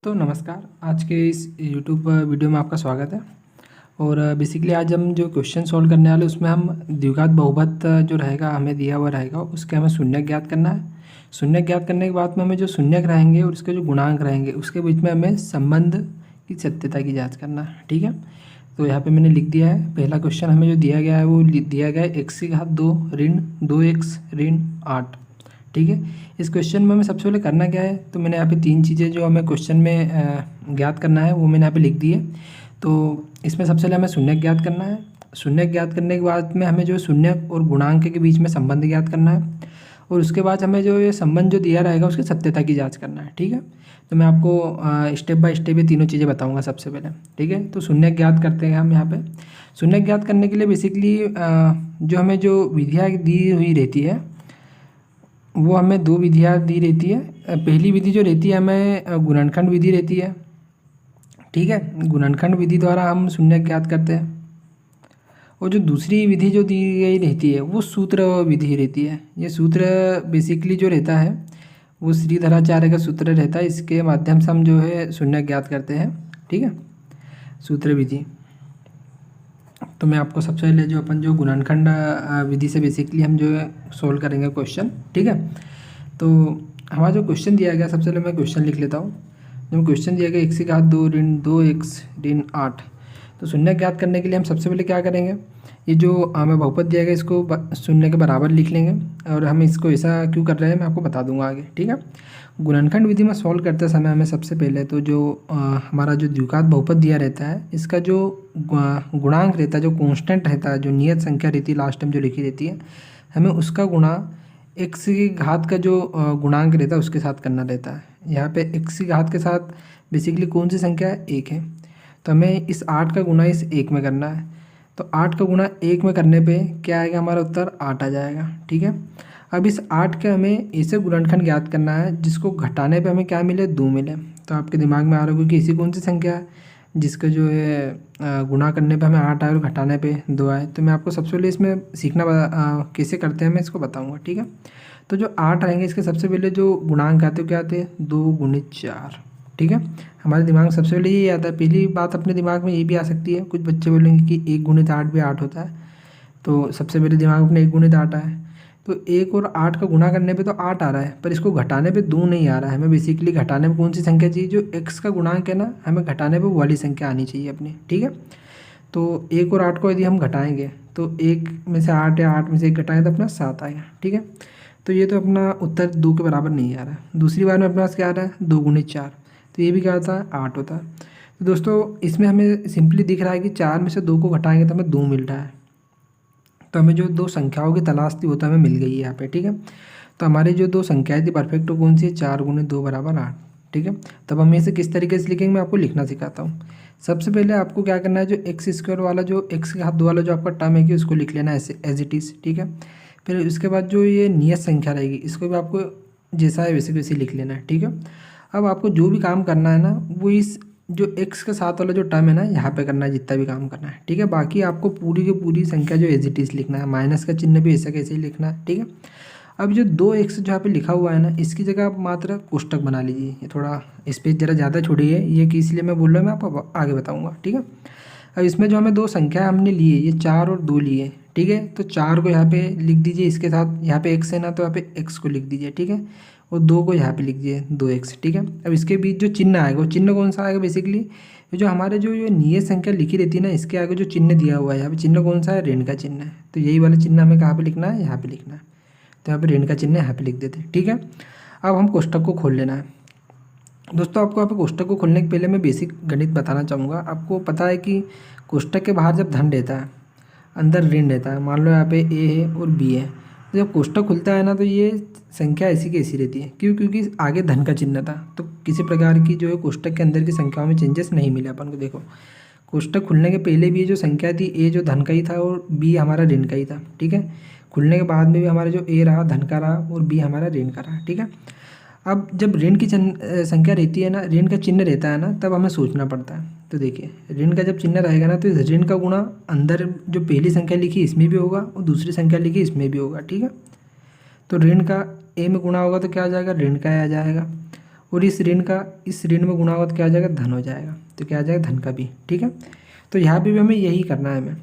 तो नमस्कार, आज के इस यूट्यूब वीडियो में आपका स्वागत है। और बेसिकली आज हम जो क्वेश्चन सॉल्व करने वाले उसमें हम द्विघात बहुपद जो रहेगा हमें दिया हुआ रहेगा उसके हमें शून्य ज्ञात करना है। शून्य ज्ञात करने के बाद में हमें जो शून्यक रहेंगे और उसके जो गुणांक रहेंगे उसके बीच में हमें संबंध की सत्यता की जाँच करना है। ठीक है, तो यहाँ पे मैंने लिख दिया है। पहला क्वेश्चन हमें जो दिया गया है वो दिया गया है x⁻² ऋण 2x ऋण 8। ठीक है, इस क्वेश्चन में हमें सबसे पहले करना क्या है, तो मैंने यहाँ पे तीन चीज़ें जो हमें क्वेश्चन में ज्ञात करना है वो मैंने यहाँ पे लिख दी है। तो इसमें सबसे पहले हमें शून्य ज्ञात करना है। शून्य ज्ञात करने के बाद में हमें जो शून्य और गुणांक के बीच में संबंध ज्ञात करना है और उसके बाद हमें जो ये संबंध जो दिया रहेगा उसकी सत्यता की जाँच करना है। ठीक है, तो मैं आपको स्टेप बाय स्टेप ये तीनों चीज़ें बताऊँगा सबसे पहले। ठीक है, तो शून्य ज्ञात करते हैं हम यहाँ पे। शून्य ज्ञात करने के लिए बेसिकली जो हमें जो विधियाँ दी हुई रहती है वो हमें दो विधियाँ दी रहती है। पहली विधि जो रहती है हमें गुणनखंड विधि रहती है। ठीक है, गुणनखंड विधि द्वारा हम शून्य ज्ञात करते हैं। और जो दूसरी विधि जो दी गई रहती है वो सूत्र विधि रहती है। ये सूत्र बेसिकली जो रहता है वो श्रीधराचार्य का सूत्र रहता है। इसके माध्यम से हम जो है शून्य ज्ञात करते हैं। ठीक है, सूत्र विधि। तो मैं आपको सबसे पहले जो अपन जो गुणनखंड विधि से बेसिकली हम जो है सोल्व करेंगे क्वेश्चन। ठीक है, तो हमारा जो क्वेश्चन दिया गया सबसे पहले मैं क्वेश्चन लिख लेता हूँ। जो क्वेश्चन दिया गया x⁻² ऋण 2x ऋण 8। तो शून्य ज्ञात करने के लिए हम सबसे पहले क्या करेंगे, ये जो हमें बहुपद दिया गया इसको शून्य के बराबर लिख लेंगे। और हम इसको ऐसा क्यों कर रहे हैं मैं आपको बता दूंगा आगे। ठीक है, गुणनखंड विधि में सॉल्व करते समय हमें सबसे पहले तो जो हमारा जो द्विघात बहुपद दिया रहता है इसका जो गुणांक रहता है, जो कांस्टेंट रहता है, जो नियत संख्या रहती है लास्ट टाइम जो लिखी रहती है, हमें उसका गुणा x की घात का जो गुणांक रहता है उसके साथ करना रहता है। यहाँ पे x की घात के साथ बेसिकली कौन सी संख्या है, 1 है। तो हमें इस 8 का गुणा इस 1 में करना है। तो 8 का गुणा 1 में करने पे क्या आएगा, हमारा उत्तर 8 आ जाएगा। ठीक है, अब इस 8 के हमें ऐसे गुणनखंड ज्ञात करना है जिसको घटाने पे हमें क्या मिले, 2 मिले। तो आपके दिमाग में आ रहा होगा कि ऐसी कौन सी संख्या है जिसका जो है गुणा करने पे हमें 8 आए और घटाने पे 2 आए। तो मैं आपको सबसे पहले इसमें सीखना कैसे करते हैं मैं इसको बताऊँगा। ठीक है, तो जो 8 आएंगे इसके सबसे पहले जो गुणांक आते हैं क्या आते हैं, 2 × 4। ठीक है, हमारे दिमाग में सबसे पहले ये आता है। पहली बात अपने दिमाग में ये भी आ सकती है, कुछ बच्चे बोलेंगे कि 1 × 8 भी 8 होता है। तो सबसे पहले दिमाग में अपने 1 × 8 है। तो 1 और 8 का गुणा करने पे तो 8 आ रहा है, पर इसको घटाने पे 2 नहीं आ रहा है। हमें बेसिकली घटाने पे कौन सी संख्या चाहिए, जो x का गुणांक है ना, हमें घटाने पे वो वाली संख्या आनी चाहिए अपनी। ठीक है, तो 1 और 8 को यदि हम घटाएंगे तो 1 में से 8 या 8 में से 1 घटाएंगे तो अपना 7 आएगा। ठीक है, तो ये तो अपना उत्तर 2 के बराबर नहीं आ रहा है। दूसरी बार में अपने पास क्या आ रहा है, 2 × 4। तो ये भी क्या होता है, 8 होता है। तो दोस्तों इसमें हमें सिंपली दिख रहा है कि 4 में से 2 को घटाएंगे तो हमें 2 मिल रहा है। तो हमें जो दो संख्याओं की तलाश थी वो तो हमें मिल गई है यहाँ पे। ठीक है, तो हमारी जो दो संख्याएं थी परफेक्ट कौन सी है, 4 × 2 = 8। ठीक है, तब हम इसे किस तरीके से लिखेंगे मैं आपको लिखना सिखाता हूँ। सबसे पहले आपको क्या करना है, जो x² वाला जो x के हाथ 2 वाला जो आपका टर्म है कि उसको लिख लेना है ऐसे एज इट इज़। ठीक है, फिर उसके बाद जो ये नियत संख्या रहेगी इसको भी आपको जैसा है वैसे वैसे लिख लेना है। ठीक है, अब आपको जो भी काम करना है ना वो इस जो x के साथ वाला जो टर्म है ना यहाँ पे करना है, जितना भी काम करना है। ठीक है, बाकी आपको पूरी की पूरी संख्या जो एज इट इज़ लिखना है, माइनस का चिन्ह भी ऐसा कैसे ही लिखना है। ठीक है, अब जो 2x जहाँ पे लिखा हुआ है ना इसकी जगह आप मात्र कोष्टक बना लीजिए। ये थोड़ा स्पेस ज़रा ज़्यादा छोड़िए, ये कि इसलिए मैं बोल रहा हूँ, मैं आपको आगे बताऊँगा। ठीक है, अब इसमें जो हमें दो संख्या हमने ली है ये 4 और 2 लिए। ठीक है, तो 4 को यहाँ पे लिख दीजिए, इसके साथ यहाँ पे x है ना तो यहाँ पे x को लिख दीजिए। ठीक है, और 2 को यहाँ पे लिख दीजिए 2x। ठीक है, अब इसके बीच जो चिन्ह आएगा वो चिन्ह कौन सा आएगा, बेसिकली जो हमारे जो ये नियत संख्या लिखी रहती है ना इसके आगे जो चिन्ह दिया हुआ है यहाँ पे चिन्ह कौन सा है, ऋण का चिन्ह है। तो यही वाला चिन्ह हमें कहाँ पे लिखना है, यहाँ पे लिखना है। तो यहाँ पे ऋण का चिन्ह यहाँ पे लिख देते हैं। ठीक है, अब हम कोष्टक को खोल लेना है। दोस्तों आपको यहाँ पे कोष्टक को खोलने के पहले मैं बेसिक गणित बताना चाहूँगा। आपको पता है कि कोष्टक के बाहर जब धन रहता है अंदर ऋण रहता है। मान लो यहाँ पे a है और b है, तो जब कोष्टक खुलता है ना तो ये संख्या ऐसी की ऐसी रहती है। क्यों, क्योंकि आगे धन का चिन्ह था, तो किसी प्रकार की जो है कोष्टक के अंदर की संख्याओं में चेंजेस नहीं मिले अपन को। देखो कोष्टक खुलने के पहले भी ये जो संख्या थी a जो धन का ही था और b हमारा ऋण का ही था। ठीक है, खुलने के बाद में भी हमारा जो a रहा धन का रहा और b हमारा ऋण का रहा। ठीक है, अब जब ऋण की संख्या रहती है ना, ऋण का चिन्ह रहता है ना, तब हमें सोचना पड़ता है। तो देखिए ऋण का जब चिन्ह रहेगा ना तो इस ऋण का गुणा अंदर जो पहली संख्या लिखी इसमें भी होगा और दूसरी संख्या लिखी इसमें भी होगा। ठीक है, तो ऋण का a में गुणा होगा तो क्या आ जाएगा, ऋण का आ जाएगा। और इस ऋण में गुणा होगा तो क्या आ जाएगा, धन हो जाएगा, तो क्या आ जाएगा, धन का भी। ठीक है, तो यहाँ पे भी हमें यही करना है। हमें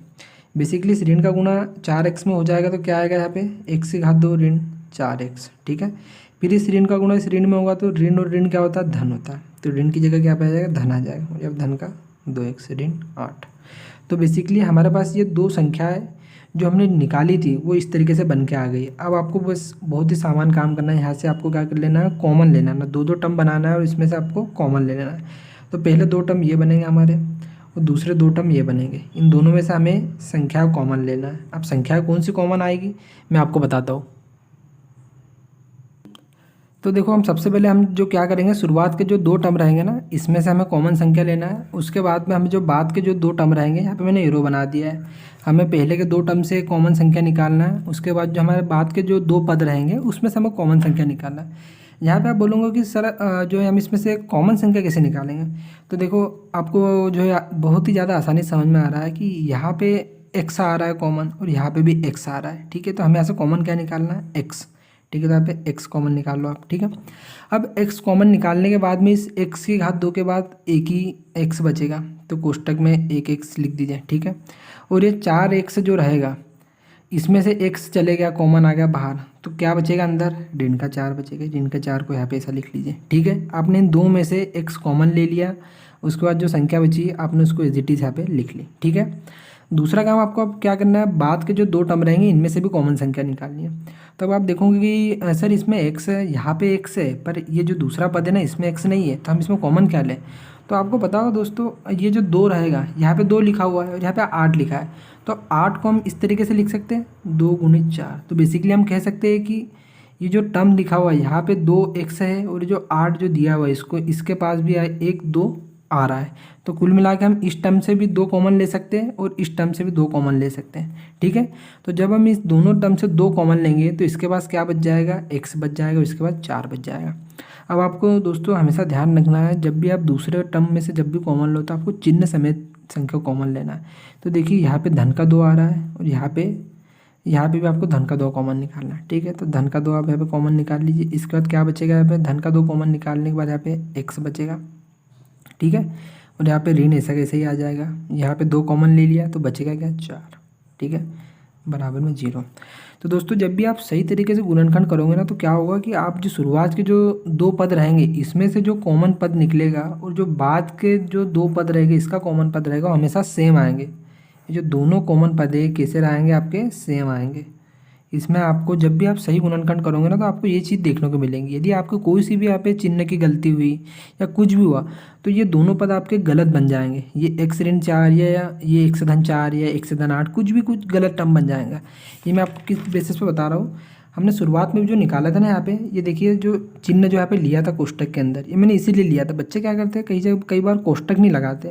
बेसिकली इस ऋण का गुणा 4x में हो जाएगा तो क्या आएगा यहाँ पे, x की घात 2 ऋण 4x। ठीक है, फिर इस ऋण का गुणा इस ऋण में होगा तो ऋण और ऋण क्या होता है, धन होता है, तो ऋण की जगह क्या आ जाएगा, धन आ जाएगा, जब धन का 2x ऋण 8। तो बेसिकली हमारे पास ये दो संख्या है जो हमने निकाली थी वो इस तरीके से बन के आ गई। अब आपको बस बहुत ही सामान काम करना है, यहाँ से आपको क्या कर लेना है, कॉमन लेना है ना, दो टर्म बनाना है और इसमें से आपको कॉमन ले लेना है। तो पहले 2 टर्म ये बनेंगे हमारे और दूसरे 2 टर्म ये बनेंगे, इन दोनों में से हमें संख्या कॉमन लेना है। अब संख्या कौन सी कॉमन आएगी मैं आपको बताता हूँ। तो देखो हम सबसे पहले हम जो क्या करेंगे, शुरुआत के जो 2 टर्म रहेंगे ना इसमें से हमें कॉमन संख्या लेना है। उसके बाद में हमें जो बाद के जो 2 टर्म रहेंगे, यहाँ पे मैंने एरो बना दिया है, हमें पहले के 2 टर्म से कॉमन संख्या निकालना है। उसके बाद जो हमारे बाद के जो 2 पद रहेंगे उसमें से हमें कॉमन संख्या निकालना है। यहाँ पे आप बोलोगे कि सर जो है हम इसमें से कॉमन संख्या कैसे निकालेंगे। तो देखो आपको जो है बहुत ही ज़्यादा आसानी से समझ में आ रहा है कि यहाँ पे एक्स आ रहा है कॉमन और यहाँ पे भी एक्स आ रहा है। ठीक है, तो हमें यहाँ से कॉमन क्या निकालना है, एक्स। ठीक है, तो यहाँ पे x कॉमन निकाल लो आप। ठीक है, अब x कॉमन निकालने के बाद में इस x की घात 2 के बाद एक ही x बचेगा, तो कोष्टक में एक x लिख दीजिए। ठीक है, और ये 4x जो रहेगा इसमें से x चले गया, कॉमन आ गया बाहर, तो क्या बचेगा अंदर, ऋण का 4 बचेगा। ऋण का 4 को यहाँ पे ऐसा लिख लीजिए। ठीक है, आपने इन 2 में से x कॉमन ले लिया, उसके बाद जो संख्या बची आपने उसको एज इट इज यहाँ पे लिख ली। ठीक है, दूसरा काम आपको अब क्या करना है, बाद के जो 2 टर्म रहेंगे इनमें से भी कॉमन संख्या निकालनी है। तब आप देखोगे कि सर इसमें x है, यहाँ पे x है, पर ये जो दूसरा पद है ना इसमें x नहीं है, तो हम इसमें कॉमन क्या लें। तो आपको पता होगा दोस्तों, ये जो 2 रहेगा यहाँ पे 2 लिखा हुआ है और यहाँ पे 8 लिखा है, तो 8 को हम इस तरीके से लिख सकते हैं 2 गुणित 4। तो बेसिकली हम कह सकते हैं कि ये जो टर्म लिखा हुआ है यहाँ पे 2x है और जो 8 जो दिया हुआ है इसको इसके पास भी 1 2 आ रहा है, तो कुल मिला के हम इस टर्म से भी 2 कॉमन ले सकते हैं और इस टर्म से भी 2 कॉमन ले सकते हैं। ठीक है, तो जब हम इस दोनों टर्म से 2 कॉमन लेंगे तो इसके पास क्या बच जाएगा, x बच जाएगा, इसके बाद 4 बच जाएगा। अब आपको दोस्तों हमेशा ध्यान रखना है, जब भी आप दूसरे टर्म में से जब भी कॉमन लो तो आपको चिन्ह समेत संख्या कॉमन लेना है। तो देखिए यहाँ पे धन का 2 आ रहा है और यहाँ पे भी आपको धन का 2 कॉमन निकालना है। ठीक है, तो धन का 2 आप यहाँ पे कॉमन निकाल लीजिए। इसके बाद क्या बचेगा, यहाँ पे धन का 2 कॉमन निकालने के बाद यहाँ पे x बचेगा। ठीक है, और यहाँ पे ऋण ऐसा कैसे ही आ जाएगा, यहाँ पे 2 कॉमन ले लिया तो बचेगा क्या, 4। ठीक है, बराबर में 0। तो दोस्तों जब भी आप सही तरीके से गुणनखंड करोगे ना तो क्या होगा कि आप जो शुरुआत के जो 2 पद रहेंगे इसमें से जो कॉमन पद निकलेगा और जो बाद के जो 2 पद रहेंगे इसका कॉमन पद रहेगा, वो हमेशा सेम आएंगे। ये जो दोनों कॉमन पद है कैसे आएंगे, आपके सेम आएंगे। इसमें आपको जब भी आप सही गुणनखंड करोगे ना तो आपको ये चीज़ देखने को मिलेंगी। यदि आपको कोई सी भी यहाँ पे चिन्ह की गलती हुई या कुछ भी हुआ तो ये दोनों पद आपके गलत बन जाएंगे। ये x ऋण 4 या ये x धन 4 या x धन 8 कुछ गलत टर्म बन जाएगा। ये मैं आपको किस बेसिस पे बता रहा हूँ, हमने शुरुआत में जो निकाला था ना यहाँ पे, ये देखिए जो चिन्ह जो यहाँ पे लिया था कोष्टक के अंदर, ये मैंने इसीलिए लिया था। बच्चे क्या करते हैं कई बार कोष्टक नहीं लगाते,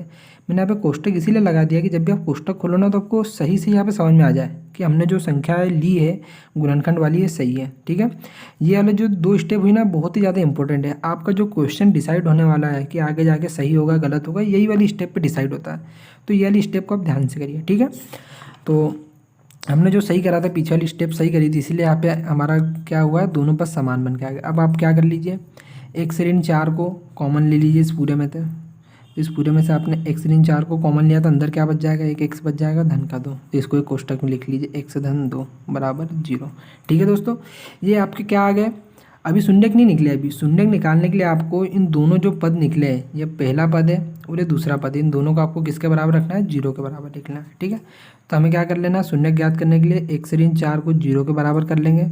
मैंने यहाँ पे कोष्टक इसीलिए लगा दिया कि जब भी आप कोष्टक खोलो ना तो आपको सही से यहाँ पे समझ में आ जाए कि हमने जो संख्या ली है गुणनखंड वाली है सही है। ठीक है, ये वाले जो 2 स्टेप हुई ना बहुत ही ज़्यादा इंपॉर्टेंट है। आपका जो क्वेश्चन डिसाइड होने वाला है कि आगे जाके सही होगा गलत होगा, यही वाली स्टेप पे डिसाइड होता है। तो ये वाली स्टेप को आप ध्यान से करिए। ठीक है, तो हमने जो सही करा था पीछे वाली स्टेप सही करी थी, इसीलिए यहाँ पे हमारा क्या हुआ है, दोनों पर समान बन के आ गया। अब आप क्या कर लीजिए, x ऋण 4 को कॉमन ले लीजिए इस पूरे में। तो इस पूरे में से आपने x ऋण 4 को कॉमन लिया तो अंदर क्या बच जाएगा, एक x बच जाएगा धन का 2। तो इसको एक कोष्टक में लिख लीजिए, x धन 2 बराबर 0। ठीक है दोस्तों, ये आपके क्या आ गए, अभी शून्यक नहीं निकले। अभी शून्यक निकालने के लिए आपको इन दोनों जो पद निकले हैं, ये पहला पद है और ये दूसरा पद है, इन दोनों को आपको किसके बराबर रखना है, 0 के बराबर लिखना है। ठीक है, तो हमें क्या कर लेना है, शून्यक ज्ञात करने के लिए x ऋण 4 को 0 के बराबर कर लेंगे।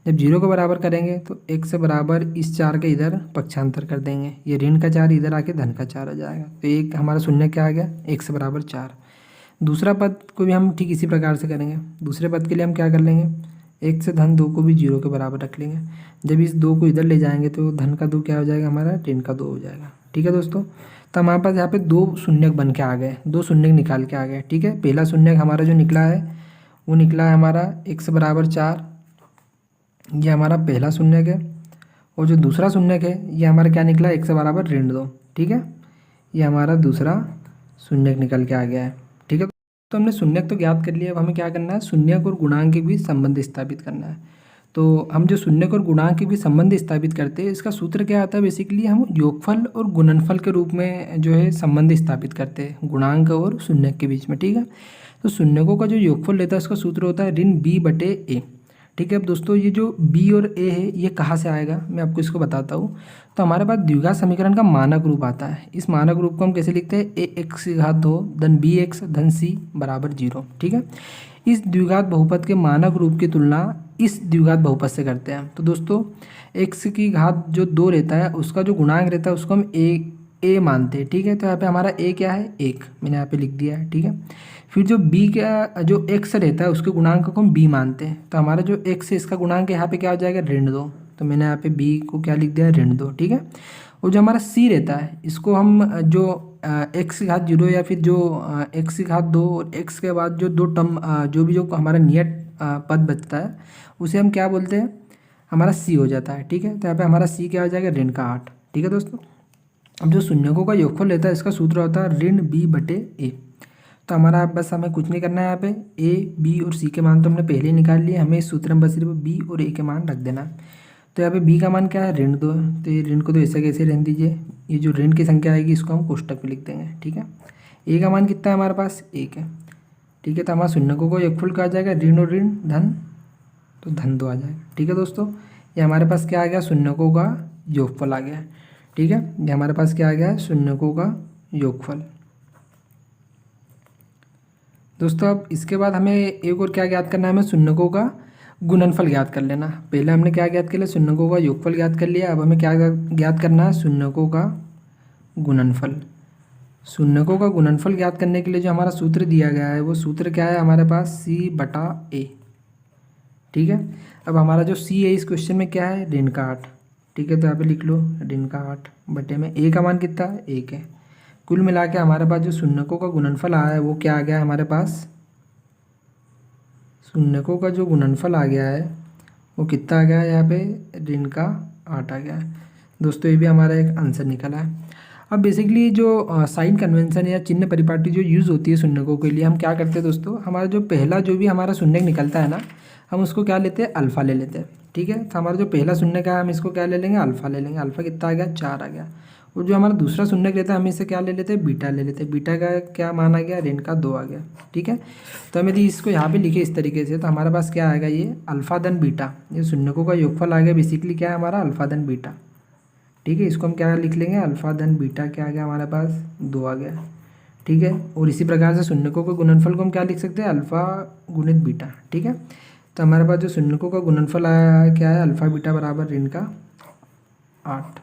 जब 0 के बराबर करेंगे तो x बराबर इस 4 के इधर पक्षांतर कर देंगे, ये ऋण का 4 इधर आके धन का 4 आ जाएगा। तो एक हमारा शून्य क्या आ गया, x बराबर 4। दूसरा पद को भी हम ठीक इसी प्रकार से करेंगे। दूसरे पद के लिए हम क्या कर लेंगे, x धन 2 को भी 0 के बराबर रख लेंगे। जब इस 2 को इधर ले जाएंगे तो धन का 2 क्या हो जाएगा, हमारा ऋण का 2 हो जाएगा। ठीक है दोस्तों, तो हमारे पास यहाँ पे 2 शून्यक बन के आ गए, 2 शून्यक निकाल के आ गए। ठीक है, पहला शून्यक हमारा जो निकला है वो निकला है हमारा x बराबर 4, ये हमारा पहला शून्यक है। और जो दूसरा शून्यक है ये हमारा क्या निकला, x बराबर ऋण 2। ठीक है, ये हमारा दूसरा शून्यक निकल के आ गया है। ठीक है, तो हमने शून्यक तो ज्ञात कर लिया। अब हमें क्या करना है, शून्यक और गुणांक के बीच संबंध स्थापित करना है। तो हम जो शून्यक और गुणांक के बीच संबंध स्थापित करते हैं, इसका सूत्र क्या आता है, बेसिकली हम योगफल और गुणनफल के रूप में जो है संबंध स्थापित करते हैं गुणांक और शून्यक के बीच में, ठीक है। तो शून्यकों का जो योगफल रहता है उसका सूत्र होता है ऋण b बटे a, ठीक है। अब दोस्तों ये जो b और a है ये कहाँ से आएगा, मैं आपको इसको बताता हूँ। तो हमारे पास द्विघात समीकरण का मानक रूप आता है। इस मानक रूप को हम कैसे लिखते हैं, ax2 धन bx धन c बराबर 0, ठीक है। इस द्विघात बहुपद के मानक रूप की तुलना इस द्विघात बहुपद से करते हैं। तो दोस्तों x की घात जो 2 रहता है उसका जो गुणांक रहता है उसको हम a मानते हैं, ठीक है। तो यहाँ पे हमारा a क्या है, 1, मैंने यहाँ पे लिख दिया है, ठीक है। फिर जो b का जो x रहता है उसके गुणांक को हम b मानते हैं। तो हमारा जो x है इसका गुणांक यहाँ पे क्या हो जाएगा, ऋण 2। तो मैंने यहाँ पे b को क्या लिख दिया है, ऋण 2, ठीक है। और जो हमारा c रहता है इसको हम जो x की घात 0 या फिर जो x की घात 2 और x के बाद जो दो टर्म जो भी जो हमारा नियत पद बचता है उसे हम क्या बोलते हैं, हमारा c हो जाता है, ठीक है। तो यहाँ पे हमारा c क्या हो जाएगा, ऋण का 8, ठीक है दोस्तों। अब जो शून्यकों का योगफल रहता है इसका सूत्र होता है ऋण b बटे a। तो हमारा बस हमें कुछ नहीं करना है, यहाँ पे a b और c के मान तो हमने पहले ही निकाल लिए, हमें इस सूत्र में बस सिर्फ b और a के मान रख देना है। तो यहाँ पे b का मान क्या है, ऋण 2, तो ये ऋण को तो ऐसे कैसे रहने दीजिए, ये जो ऋण की संख्या आएगी इसको हम कोष्टक में लिख देंगे, ठीक है। a का मान कितना है हमारे पास, 1 है, ठीक है। तो हमारा शून्यकों का योगफल क्या आ जाएगा, ऋण और ऋण धन, तो धन 2 आ जाएगा, ठीक है दोस्तों। ये हमारे पास क्या आ गया, शून्यकों का योगफल आ गया, ठीक है। ये हमारे पास क्या आ गया, शून्यकों का योगफल। दोस्तों अब इसके बाद हमें एक और क्या ज्ञात करना है, हमें शून्यकों का गुणनफल ज्ञात कर लेना। पहले हमने क्या ज्ञात कर लिया, शून्यकों का योगफल ज्ञात कर लिया। अब हमें क्या ज्ञात करना है, शून्यकों का गुणनफल। शून्यकों का गुणनफल ज्ञात करने के लिए जो हमारा सूत्र दिया गया है वो सूत्र क्या है हमारे पास, c बटा a, ठीक है। अब हमारा जो c है इस क्वेश्चन में क्या है, ऋण का 8, ठीक है। तो यहाँ पे लिख लो ऋण का 8 बटे में a का मान कितना है, 1 है। कुल मिला के हमारे पास जो शून्यकों का गुणनफल आया है वो क्या आ गया है हमारे पास, शून्यकों का जो गुणनफल आ गया है वो कितना आ गया है, यहाँ पे ऋण का 8 आ गया है। दोस्तों ये भी हमारा एक आंसर निकला है। अब बेसिकली जो साइन कन्वेंशन या चिन्ह परिपाटी जो यूज़ होती है शून्यकों के लिए, हम क्या करते हैं दोस्तों, हमारा जो पहला जो भी हमारा शून्यक निकलता है ना, हम उसको क्या लेते हैं, अल्फ़ा ले लेते हैं, ठीक है। तो हमारा जो पहला शून्यक है हम इसको क्या ले लेंगे, अल्फ़ा ले लेंगे। अल्फ़ा कितना आ गया, 4 आ गया। और जो हमारा दूसरा शून्यक रहता है हम इसे क्या ले लेते हैं, बीटा ले लेते हैं। बीटा का क्या मान आ गया, ऋण का 2 आ गया, ठीक है। तो हम यदि इसको यहाँ पे लिखे इस तरीके से तो हमारे पास क्या आएगा, ये अल्फ़ा धन बीटा, ये शून्यकों का योगफल आ गया। बेसिकली क्या है हमारा, अल्फ़ा धन बीटा, ठीक है। इसको हम क्या लिख लेंगे, अल्फ़ा धन बीटा क्या आ गया हमारे पास, 2 आ गया, ठीक है। और इसी प्रकार से शून्यकों के गुणनफल को हम क्या लिख सकते हैं, अल्फ़ा गुणित बीटा, ठीक है। तो हमारे पास जो शून्यकों का गुणनफल आया है क्या है, अल्फ़ा बीटा बराबर ऋण का 8,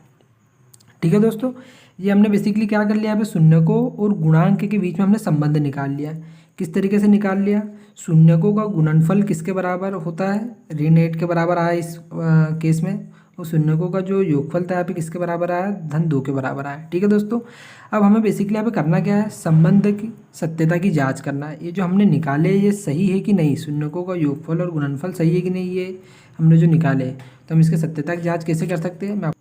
ठीक है दोस्तों। ये हमने बेसिकली क्या कर लिया है, शून्यकों और गुणांक के बीच में हमने संबंध निकाल लिया। किस तरीके से निकाल लिया, शून्यकों का गुणनफल किसके बराबर होता है, ऋण 8 के बराबर आया इस केस में। और शून्यकों का जो योगफल था यहाँ पे किसके बराबर आया, धन 2 के बराबर आया, ठीक है दोस्तों। अब हमें बेसिकली यहाँ पे करना क्या है, संबंध की सत्यता की जांच करना है। ये जो हमने निकाले ये सही है कि नहीं, शून्यकों का योगफल और गुणनफल सही है कि नहीं, ये हमने जो निकाले तो हम इसके सत्यता की जाँच कैसे कर सकते हैं।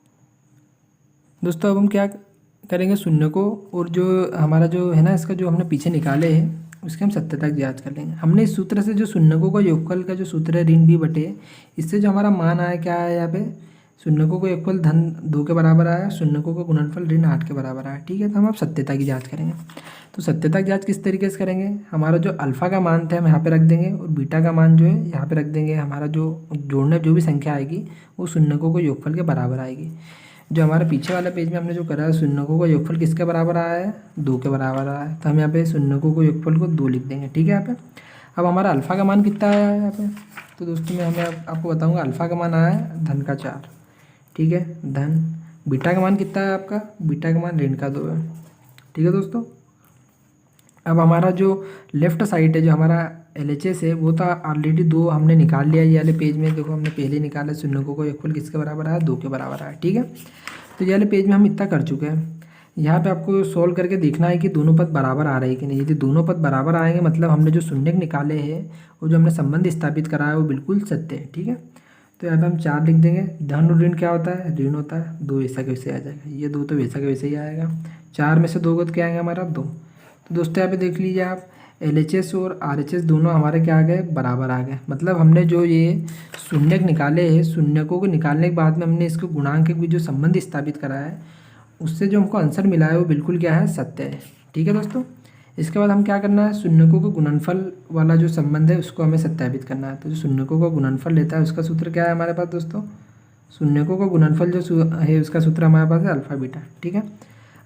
दोस्तों अब हम क्या करेंगे, शून्यकों और जो हमारा जो है ना इसका जो हमने पीछे निकाले हैं उसके हम सत्यता की जांच कर लेंगे। हमने इस सूत्र से जो शून्यकों का योगफल का जो सूत्र है ऋण b बटे, इससे जो हमारा मान आया क्या है, यहाँ पे शून्यकों का योगफल धन 2 के बराबर आया, शून्यकों का गुणनफल ऋण 8 के बराबर आया, ठीक है। तो हम अब सत्यता की जाँच करेंगे। तो सत्यता की जाँच किस तरीके से करेंगे, हमारा जो अल्फ़ा का मान था हम यहाँ पे रख देंगे और बीटा का मान जो है यहाँ पे रख देंगे। हमारा जो जोड़ने जो भी संख्या आएगी वो शून्यकों को योगफल के बराबर आएगी। जो हमारे पीछे वाला पेज में हमने जो करा है, शून्यकों का योगफल किसके बराबर आया है, 2 के बराबर आया है। तो हम यहाँ पे शून्यकों को योगफल को 2 लिख देंगे, ठीक है। यहाँ पे अब हमारा अल्फ़ा का मान कितना आया है यहाँ पे, तो दोस्तों मैं आपको बताऊँगा अल्फ़ा का मान आया है धन का 4, ठीक है, धन। बीटा का मान कितना है आपका, बीटा का मान ऋण का 2 है, ठीक है दोस्तों। अब हमारा जो लेफ्ट साइड है जो हमारा LHS है वो था ऑलरेडी 2 हमने निकाल लिया। ये वाले पेज में देखो हमने पहले निकाला, शून्यकों का योगफल किसके बराबर आया, 2 के बराबर आया, ठीक है। तो ये वाले पेज में हम इतना कर चुके हैं। यहाँ पे आपको सोल्व करके देखना है कि दोनों पद बराबर आ रहे हैं कि नहीं। यदि दोनों पद बराबर आएंगे मतलब हमने जो शून्यक निकाले हैं और जो हमने संबंध स्थापित करा है वो बिल्कुल सत्य है, ठीक है। तो यहाँ पे हम 4 लिख देंगे। धन और ऋण क्या होता है, ऋण होता है, 2 वैसा के वैसे आ जाएगा, ये 2 तो वैसा के वैसे ही आएगा। 4 में से 2 क्या आएगा हमारा, 2। तो दोस्तों यहाँ पे देख लीजिए आप, LHS और RHS दोनों हमारे क्या आ गए, बराबर आ गए। मतलब हमने जो ये शून्यक निकाले हैं, शून्यकों को निकालने के बाद में हमने इसको गुणांक के जो संबंध स्थापित करा है, उससे जो हमको आंसर मिला है वो बिल्कुल क्या है, सत्य है। ठीक है दोस्तों। इसके बाद हम क्या करना है, शून्यकों को गुणनफल वाला जो संबंध है उसको हमें सत्यापित करना है। तो जो शून्यकों का गुणनफल लेता है उसका सूत्र क्या है हमारे पास दोस्तों, शून्यकों का गुणनफल जो है उसका सूत्र हमारे पास है अल्फा बीटा। ठीक है।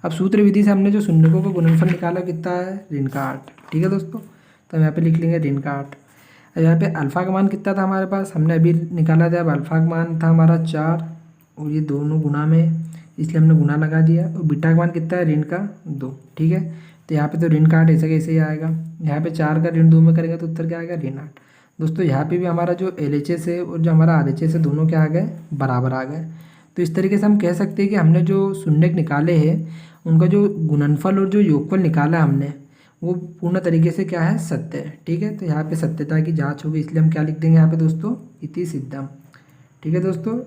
अब सूत्र विधि से हमने जो शून्यकों का गुणनफल निकाला कितना है, ऋण का 8। ठीक है दोस्तों। तो हम यहाँ पे लिख लेंगे ऋण का 8। अब यहाँ पे अल्फा का मान कितना था हमारे पास, हमने अभी निकाला था। अब अल्फा का मान था हमारा 4 और ये दोनों गुना में, इसलिए हमने गुना लगा दिया। और बीटा का मान कितना है, ऋण का 2। ठीक है। तो यहाँ पे तो ऋण का 8 ऐसे कैसे ही आएगा। यहाँ पे 4 का ऋण 2 में करेंगे तो उत्तर क्या आएगा, ऋण 8। दोस्तों यहाँ पे भी हमारा जो LHS है और जो हमारा RHS है दोनों क्या आ गए, बराबर आ गए। तो इस तरीके से हम कह सकते हैं कि हमने जो शून्यक निकाले हैं उनका जो गुणनफल और जो योगफल निकाला है हमने, वो पूर्ण तरीके से क्या है, सत्य है। ठीक है। तो यहाँ पे सत्यता की जांच होगी, इसलिए हम क्या लिख देंगे यहाँ पे दोस्तों, इति सिद्धम। ठीक है दोस्तों।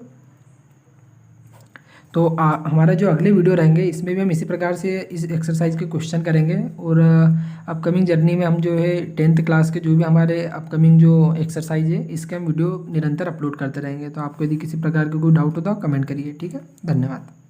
तो हमारा जो अगले वीडियो रहेंगे इसमें भी हम इसी प्रकार से इस एक्सरसाइज के क्वेश्चन करेंगे। और अपकमिंग जर्नी में हम जो है 10th क्लास के जो भी हमारे अपकमिंग जो एक्सरसाइज है इसके हम वीडियो निरंतर अपलोड करते रहेंगे। तो आपको यदि किसी प्रकार का कोई डाउट हो तो आप कमेंट करिए। ठीक है। धन्यवाद।